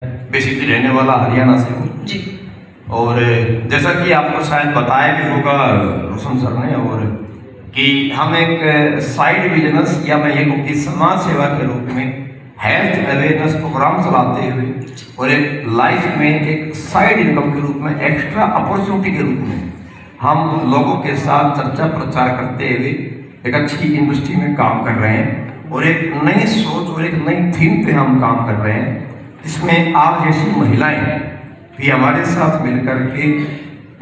Basically रहने वाला हरियाणा से हूँ जी। और जैसा कि आपको शायद बताया भी होगा रोशन सर ने और कि हम एक साइड बिजनेस या मैं ये कहूँ कि समाज सेवा के रूप में हेल्थ अवेयरनेस प्रोग्राम चलाते हुए और एक लाइफ में एक साइड इनकम के रूप में एक्स्ट्रा अपॉर्चुनिटी के रूप में हम लोगों के साथ चर्चा प्रचार करते हुए एक अच्छी इंडस्ट्री में काम कर रहे हैं और एक नई सोच और एक नई थीम पे हम काम कर रहे हैं, जिसमें आप जैसी महिलाएं भी हमारे साथ मिलकर के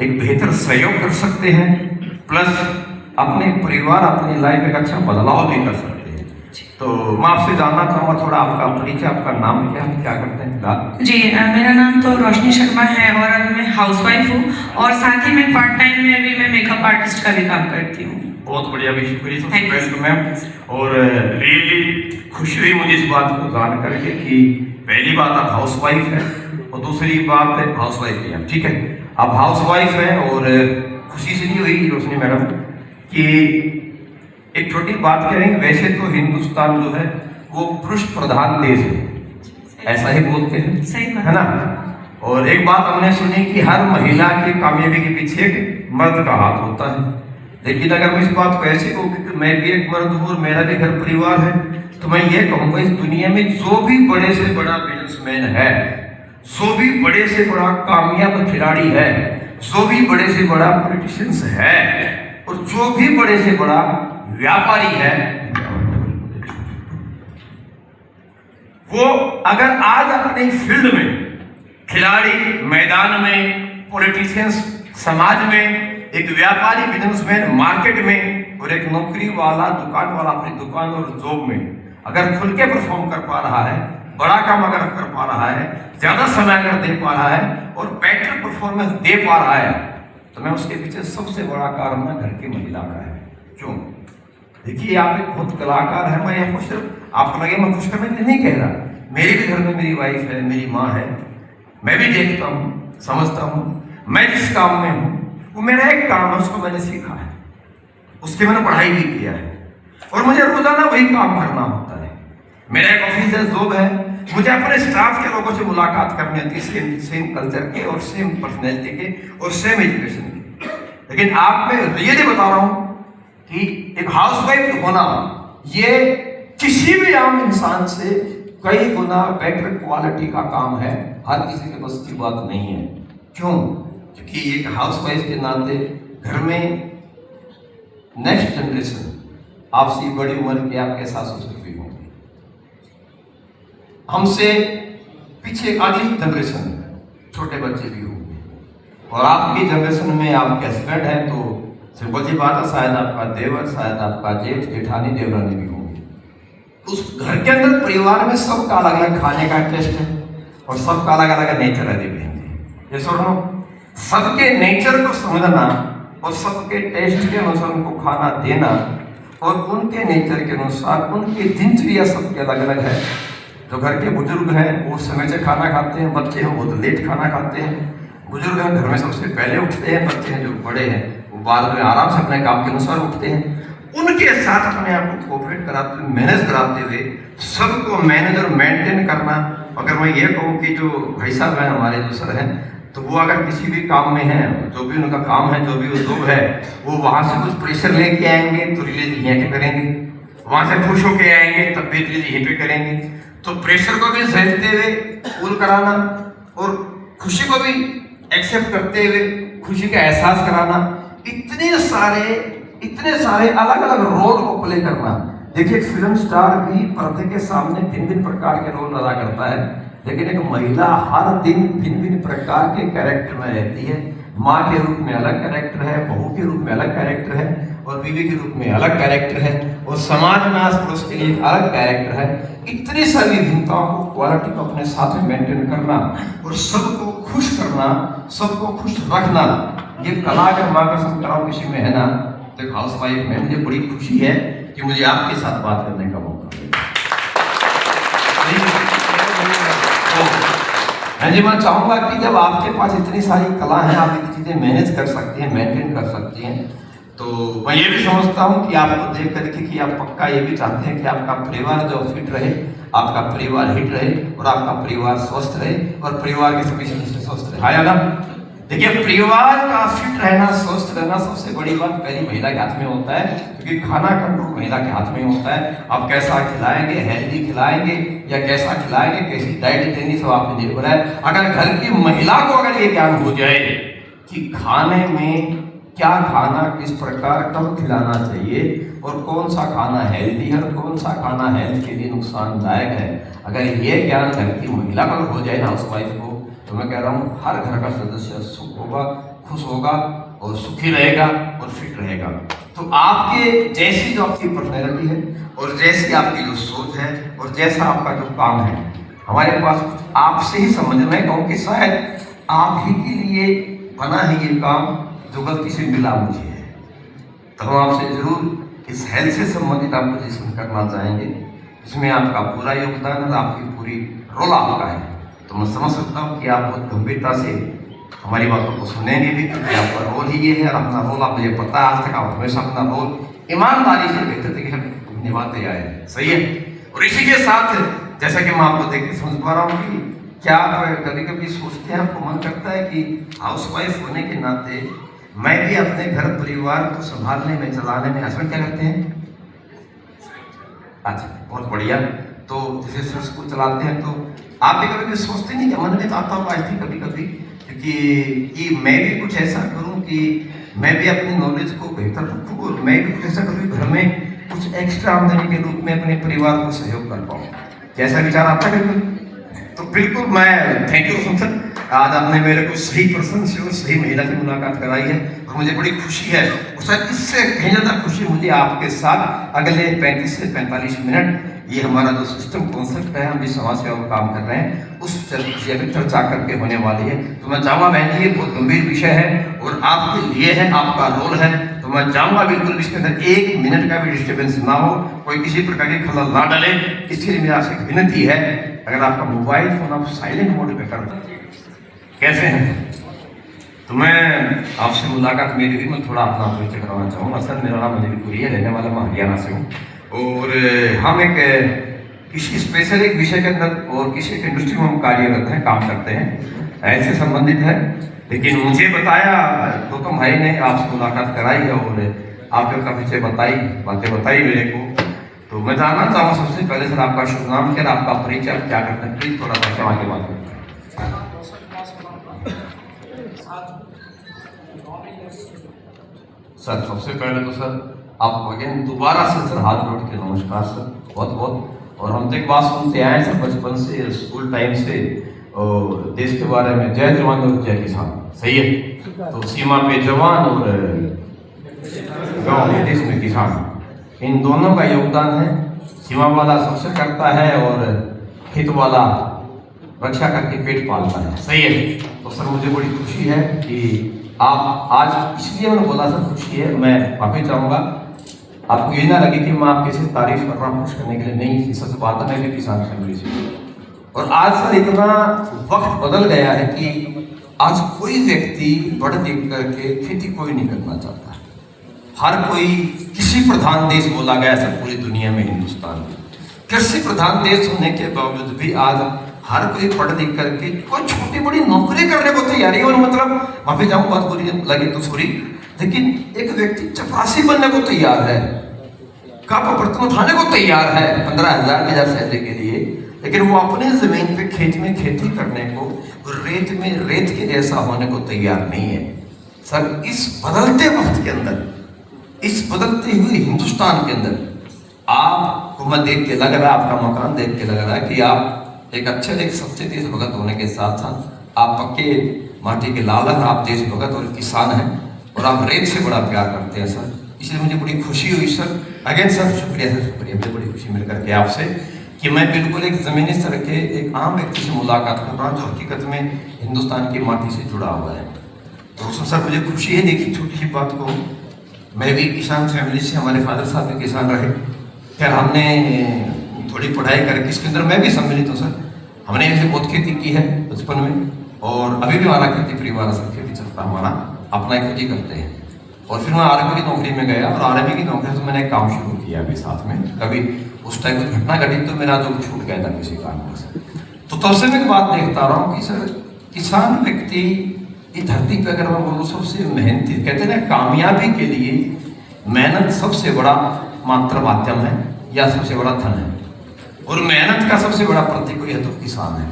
एक बेहतर सहयोग कर सकते हैं, प्लस अपने परिवार अपनी लाइफ में एक अच्छा बदलाव भी कर सकते हैं। तो मैं आपसे जानना चाहूँगा थोड़ा आपका परिचय, आपका नाम क्या करते हैं फिलहाल? जी, मेरा नाम तो रोशनी शर्मा है और अभी मैं हाउसवाइफ हूँ और साथ ही में पार्ट टाइम में भी मैं मेकअप आर्टिस्ट का भी काम करती हूँ। बहुत बढ़िया, भी शुक्रिया सबसे पहले तो मैम। और रियली खुशी हुई मुझे इस बात को जान करके कि पहली बात आप हाउसवाइफ हैं और दूसरी बात है हाउसवाइफ भी हैं, ठीक है, आप हाउसवाइफ हैं। और खुशी से नहीं हुई रोशनी मैडम कि एक छोटी बात करें, वैसे तो हिंदुस्तान जो है वो पुरुष प्रधान देश है, ऐसा ही बोलते हैं, सही है ना। और एक बात हमने सुनी कि हर महिला की कामयाबी के पीछे एक मर्द का हाथ होता है, लेकिन अगर मैं इस बात को ऐसे कहूँ कि मैं भी एक मर्द हूँ और मेरा भी घर परिवार है, तो मैं ये कहूँगा इस दुनिया में जो भी बड़े से बड़ा बिजनेसमैन है, जो भी बड़े से बड़ा कामयाब खिलाड़ी है, जो भी बड़े से बड़ा पॉलिटिशियंस है और जो भी बड़े से बड़ा व्यापारी है, वो अगर आज अपने फील्ड में खिलाड़ी, मैदान में पॉलिटिशियंस, समाज में एक व्यापारी, बिजनेसमैन मार्केट में और एक नौकरी वाला, दुकान वाला अपनी दुकान और जॉब में अगर खुल के परफॉर्म कर पा रहा है, बड़ा काम अगर कर पा रहा है, ज्यादा समय अगर दे पा रहा है और बेटर परफॉर्मेंस दे पा रहा है, तो मैं उसके पीछे सबसे बड़ा कारण ना घर की महिला का है। क्यों? देखिए, आप एक बहुत कलाकार है, मैं आपको सिर्फ आपको लगे मैं खुश करने के लिए नहीं कह रहा, मेरे भी घर में मेरी वाइफ है, मेरी माँ है, मैं भी देखता हूँ, समझता हूँ, मैं जिस काम में हूँ वो मेरा एक काम है, उसको मैंने सीखा है, उसके मैंने पढ़ाई भी किया है और मुझे रोजाना वही काम करना होता है। मेरा एक ऑफिस है, जॉब है, मुझे अपने स्टाफ के लोगों से मुलाकात करनी होती है, सेम कल्चर के और सेम पर्सनैलिटी के और सेम एजुकेशन के। लेकिन आप मैं रियली बता रहा हूँ कि एक हाउसवाइफ होना ये किसी भी आम इंसान से कई गुना बेटर क्वालिटी का काम है, हर किसी के बस की बात नहीं है। क्यों? क्योंकि एक हाउसवाइफ के नाते घर में नेक्स्ट जनरेशन आपसे बड़ी उम्र के आपके सास ससुर भी होंगे, हमसे पीछे अगली जनरेशन छोटे बच्चे भी होंगे, और आपकी जनरेशन में आपके हस्बैंड हैं तो सिंपल सी बात है, शायद आपका देवर, शायद आपका जेठ, जेठानी, देवरानी भी होंगे। उस घर के अंदर परिवार में सबका अलग अलग खाने का टेस्ट है और सबका अलग अलग नेचर है। देखेंगे ये सुनो, सबके नेचर को समझना और सबके टेस्ट के अनुसार उनको खाना देना और उनके नेचर के अनुसार उनकी दिनचर्या सबके अलग अलग है। जो घर के बुजुर्ग हैं वो समय से खाना खाते हैं, बच्चे हैं बहुत लेट खाना खाते हैं। बुजुर्ग हैं घर में सबसे पहले उठते हैं, बच्चे हैं जो बड़े हैं वो बाद में आराम से अपने काम के अनुसार उठते हैं। उनके साथ अपने आप को कोऑपरेट कराते हुए, मैनेज कराते हुए सबको मैनेज और मेंटेन करना। अगर मैं ये कहूँ कि जो भाई साहब हैं हमारे जो सर हैं, तो वो अगर किसी भी काम में हैं, जो भी उनका काम है, जो भी उद्योग है, वो वहाँ से कुछ प्रेशर लेके आएंगे तो रिलीज यहीं पे करेंगे, वहाँ से खुश होके आएंगे तब भी रिलीज यहीं पे करेंगे। तो प्रेशर को भी सहते हुए कूल कराना और खुशी को भी एक्सेप्ट करते हुए खुशी का एहसास कराना, इतने सारे अलग अलग रोल को प्ले करना। देखिए, फिल्म स्टार भी पर्दे के सामने भिन्न भिन्न प्रकार के रोल अदा करता है, लेकिन एक महिला हर दिन भिन्न भिन्न प्रकार के कैरेक्टर में रहती है। माँ के रूप में अलग कैरेक्टर है, बहू के रूप में अलग कैरेक्टर है और बीवी के रूप में अलग कैरेक्टर है और समाज में आस पड़ोस के लिए अलग कैरेक्टर है। इतनी सारी भिन्नताओं को, क्वालिटी को अपने साथ में मेंटेन करना और सबको खुश करना, सबको खुश रखना, ये कला अगर मार्गदर्शन कराओ किसी में है ना, तो हाउस वाइफ में मुझे बड़ी खुशी है कि मुझे आपके साथ बात करने का मौका मिला। हाँ जी, मैं चाहूँगा कि जब आपके पास इतनी सारी कला है, आप इतनी चीज़ें मैनेज कर सकती हैं, मेंटेन कर सकती हैं, तो मैं ये भी समझता हूँ कि आपको देख करके कि आप पक्का ये भी चाहते हैं कि आपका परिवार जो फिट रहे, आपका परिवार हिट रहे और आपका परिवार स्वस्थ रहे और परिवार के सभी सदस्य स्वस्थ रहे। हाँ ना, देखिए परिवार का फिट रहना, स्वस्थ रहना सबसे बड़ी बात पहली महिला के हाथ में होता है, क्योंकि खाना कंट्रोल महिला के हाथ में होता है। आप कैसा खिलाएंगे, हेल्दी खिलाएंगे या कैसा खिलाएंगे, कैसी डाइट देनी, सब आप पे निर्भर है। अगर घर की महिला को अगर ये ज्ञान हो जाए कि खाने में क्या खाना, किस प्रकार कब खिलाना चाहिए और कौन सा खाना हेल्दी है और कौन सा खाना हेल्थ के लिए नुकसानदायक है, अगर ये ज्ञान घर की महिला को हो जाए ना, हाउसवाइफ को, तो मैं कह रहा हूँ हर घर का सदस्य सुख होगा, खुश होगा और सुखी रहेगा और फिट रहेगा। तो आपके जैसी जो आपकी पर्सनैलिटी है और जैसी आपकी जो सोच है और जैसा आपका जो काम है, हमारे पास आपसे ही समझ में कहूँ कि शायद आप ही के लिए बना है ये काम जो गलती से मिला मुझे है। तो हम आपसे जरूर इस हेल्थ से संबंधित आपको डिस्कस करना चाहेंगे, इसमें आपका पूरा योगदान है, आपकी पूरी रोल आपका है। तो मैं समझ सकता हूँ कि आप बहुत गंभीरता से हमारी बातों को सुनेंगे भी, क्योंकि आपका रोल ही ये है और अपना रोल आप मुझे पता है, आज तक आप हमेशा अपना रोल ईमानदारी से बेहतर तरीके से निभाते आए हैं। सही है। और इसी के साथ जैसा कि मैं आपको देख के समझ पा रहा हूँ कि क्या आप कभी कभी सोचते हैं, आपको मन करता है कि हाउसवाइफ होने के नाते मैं भी अपने घर परिवार को संभालने में, चलाने में, हस्बैंड क्या करते हैं? अच्छा, बहुत बढ़िया। तो जैसे सर को चलाते हैं तो आप भी कभी सोचते नहीं, मन में तो आता हुआ आई थी कभी कभी कि मैं भी कुछ ऐसा करूं कि मैं भी अपनी नॉलेज को बेहतर रखूं और मैं भी कुछ ऐसा करूं घर में कुछ एक्स्ट्रा आमदनी के रूप में अपने परिवार को सहयोग कर पाऊं। कैसा विचार आता है बिल्कुल? तो बिल्कुल मैं थैंक यू रोशन सर, आज आपने मेरे को सही पर्सन से और सही महिला से मुलाकात कराई है और मुझे बड़ी खुशी है। और सर इससे कहीं ज़्यादा खुशी मुझे आपके साथ अगले 35 से 45 मिनट ये हमारा जो सिस्टम कॉन्सेप्ट है, हम जिस समाज सेवा में काम कर रहे हैं उस चर्चा करके होने वाली है। तो मैं चाहूँगा बहन जी, ये बहुत गंभीर विषय है और आपके लिए है, आपका रोल है, तो मैं चाहूँगा बिल्कुल इसके अंदर 1 मिनट का भी डिस्टर्बेंस ना हो, कोई किसी प्रकार की खलल ना डाले। इसके लिए मेरा आपसे विनती है, अगर आपका मोबाइल फोन आप साइलेंट मोड पे कर दें। कैसे हैं? तो मैं आपसे मुलाकात मेरी हुई, मैं थोड़ा अपना परिचय करवाना चाहूँगा। सर मेरा नाम अनिल पुरी है, रहने वाला मैं हरियाणा से हूँ और हम एक किसी स्पेशल एक विषय के अंदर और किसी एक इंडस्ट्री में हम कार्यरत हैं, काम करते हैं, ऐसे संबंधित है। लेकिन मुझे बताया गौतम भाई ने, आपसे मुलाकात कराई है और आपने का परिचय बताई, बातें बताई मेरे को। तो मैं जानना चाहूँगा सबसे पहले सर आपका शुभ नाम क्या, आपका परिचय क्या करते हैं, प्लीज थोड़ा सा क्षमा के बात। सर सबसे पहले तो सर आपको अगेन दोबारा से सर हाथ जोड़ के नमस्कार सर, बहुत बहुत। और हम तो एक बात सुनते आए सर बचपन से, स्कूल टाइम से, और देश के बारे में जय जवान और जय किसान, सही है। तो सीमा पे जवान और गांव में देश में किसान, इन दोनों का योगदान है। सीमा वाला सुरक्षा करता है और खेत वाला रक्षा करके पेट पालता है, सही है। तो सर मुझे बड़ी खुशी है कि आप आज, इसलिए मैंने बोला सर खुशी है, मैं माफी चाहूँगा, आपको ये ना लगे कि मैं आपके से तारीफ कर रहा हूँ खुश करने के लिए, नहीं, सच बात है, मैं भी किसान फैमिली से। और आज सर इतना वक्त बदल गया है कि आज कोई व्यक्ति बढ़ दिख करके खेती कोई नहीं करना चाहता। हर कोई कृषि प्रधान देश बोला गया सर पूरी दुनिया में, हिंदुस्तान में कृषि प्रधान देश होने के बावजूद भी आज हर कोई पढ़ लिख करके कोई छोटी बड़ी नौकरी करने को तैयार है। और मतलब माफी चाहूँ बात बुरी लगे तो सॉरी, लेकिन एक व्यक्ति चपरासी बनने को तैयार है, कप बर्तन उठाने को तैयार है 15,000 सैलरी के लिए, लेकिन वो अपने जमीन पे खेत में खेती करने को, रेत में रेत के जैसा होने को तैयार नहीं है। सर इस बदलते वक्त के अंदर, इस बदलते हुए हिंदुस्तान के अंदर आपको मैं देख के लग रहा है, आपका मकान देख के लग रहा है कि आप एक अच्छे, एक सच्चे देशभक्त होने के साथ साथ आप पक्के माटी के लाल हैं, आप देशभक्त और किसान हैं और आप रेत से बड़ा प्यार करते हैं सर। इसलिए मुझे बड़ी खुशी हुई सर, अगेन सर शुक्रिया सर, शुक्रिया। मुझे बड़ी खुशी मिल करके आपसे कि मैं बिल्कुल एक ज़मीनी स्तर के एक आम व्यक्ति से मुलाकात कर रहा हूँ जो हकीकत में हिंदुस्तान की माटी से जुड़ा हुआ है। तो सर मुझे खुशी है, देखिए छोटी सी बात को, मैं भी किसान फैमिली से, हमारे फादर साहब भी किसान रहे, फिर हमने थोड़ी पढ़ाई करके इसके अंदर मैं भी सम्मिलित हूँ सर। हमने ऐसे बहुत खेती की है बचपन में और अभी भी हमारा खेती परिवार सर खेती चलता हमारा, अपना एक खेती करते हैं। और फिर मैं आर्मी की नौकरी में गया और आर्मी की नौकरी से मैंने एक काम शुरू किया अभी साथ में, कभी उस टाइम कुछ घटना घटी तो मेरा जो छूट गया था किसी कारण से। तो तब से मैं एक बात देखता रहा हूँ कि सर किसान व्यक्ति इस धरती पे अगर मैं बोलूँ सबसे मेहनती, कहते हैं ना कामयाबी के लिए मेहनत सबसे बड़ा मात्र माध्यम है या सबसे बड़ा धन है, और मेहनत का सबसे बड़ा प्रतीक है तो किसान है।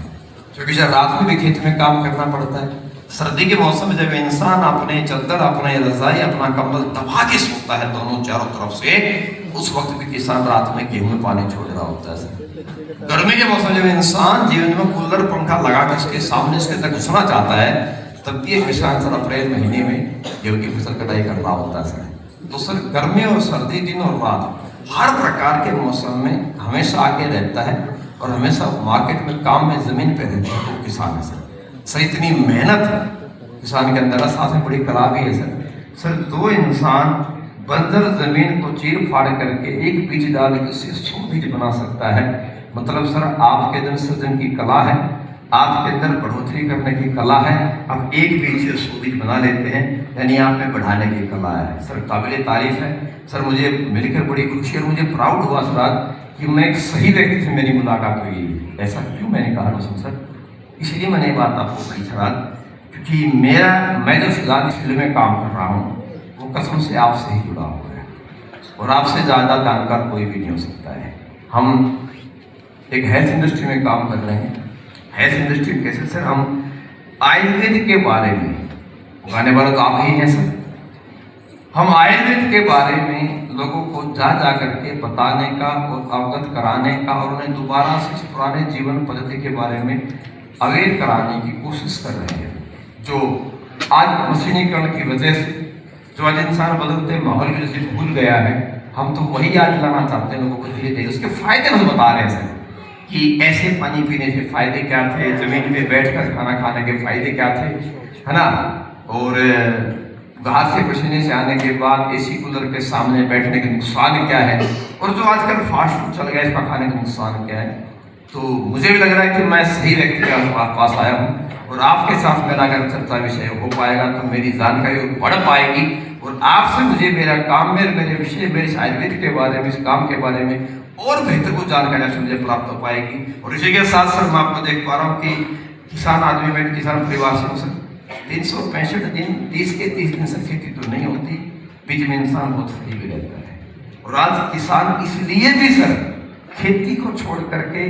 क्योंकि जब रात में भी खेत में काम करना पड़ता है, सर्दी के मौसम में जब इंसान अपने चद्दर, अपने रजाई, अपना कंबल दबा के सोता है दोनों चारों तरफ से, उस वक्त भी किसान रात में गेहूं में पानी छोड़ रहा होता है। गर्मी के मौसम जब इंसान जीवन में कूलर पंखा लगा के उसके सामने उसके तक घुसना चाहता है, तब भी एक किसान सर अप्रैल महीने में गेहूं की फसल कटाई कर रहा होता है सर। तो सर गर्मी और सर्दी, दिन और रात, हर प्रकार के मौसम में हमेशा आगे रहता है और हमेशा मार्केट में काम में जमीन पे रहता है तो किसान है सर। सर इतनी मेहनत किसान के अंदर, साथ में बड़ी कला भी है सर। सर दो इंसान बंजर जमीन को चीर फाड़ करके एक बीज डाल के उससे 100 बीज बना सकता है। मतलब सर आपके अंदर सृजन की कला है, आपके अंदर बढ़ोतरी करने की कला है। आप एक बीज से 100 बीज बना लेते हैं, यानी आप में बढ़ाने की कला है सर। काबिल तारीफ है सर। मुझे मिलकर बड़ी खुशी और मुझे प्राउड हुआ सर आज कि मैं एक सही व्यक्ति से मेरी मुलाकात हुई। ऐसा क्यों मैंने कहा रोशन सर, इसलिए मैंने बात आपको कही सर आज, क्योंकि मैं जो फिलहाल इस फील्ड में काम कर रहा हूँ वो कसम से आपसे ही जुड़ा हुआ है और आपसे ज़्यादा जानकार कोई भी नहीं हो सकता है। हम एक हेल्थ इंडस्ट्री में काम कर रहे हैं। हेल्थ इंडस्ट्री कैसे सर, हम आयुर्वेद के बारे में, गाने वाले तो आप ही हैं सर। हम आयुर्वेद के बारे में लोगों को जा करके बताने का और अवगत कराने का और उन्हें दोबारा से इस पुराने जीवन पद्धति के बारे में अवेयर कराने की कोशिश कर रहे हैं। जो आज मशीनीकरण की वजह से जो आज इंसान बदलते माहौल की वजह से भूल गया है, हम तो वही याद दिलाना चाहते हैं लोगों को धीरे धीरे। उसके फायदे हम बता रहे हैं सर कि ऐसे पानी पीने के फायदे क्या थे, जमीन पे बैठकर खाना खाने के फायदे क्या थे, है ना, और घास से पसीने से आने के बाद एसी कूलर के सामने बैठने के नुकसान क्या है, और जो आजकल फास्ट फूड चल गया इसका खाने का नुकसान क्या है। तो मुझे भी लग रहा है कि मैं सही व्यक्ति के पास आया हूँ और आपके साथ मेरा अगर चर्चा विषय हो पाएगा तो मेरी जानकारी बढ़ पाएगी और आपसे मुझे मेरा काम में, मेरे विषय, मेरे आयुर्वेद के बारे में, इस काम के बारे में और बेहतर कुछ जानकारी आपसे मुझे प्राप्त हो पाएगी। और इसी के साथ साथ मैं आपको देख पा रहा हूँ कि किसान आदमी में, किसान परिवार से हूँ सर। 365 दिन 30 के 30 दिन से खेती तो नहीं होती, बीच में इंसान बहुत फ्री भी रहता है। और आज किसान इसलिए भी सर खेती को छोड़ करके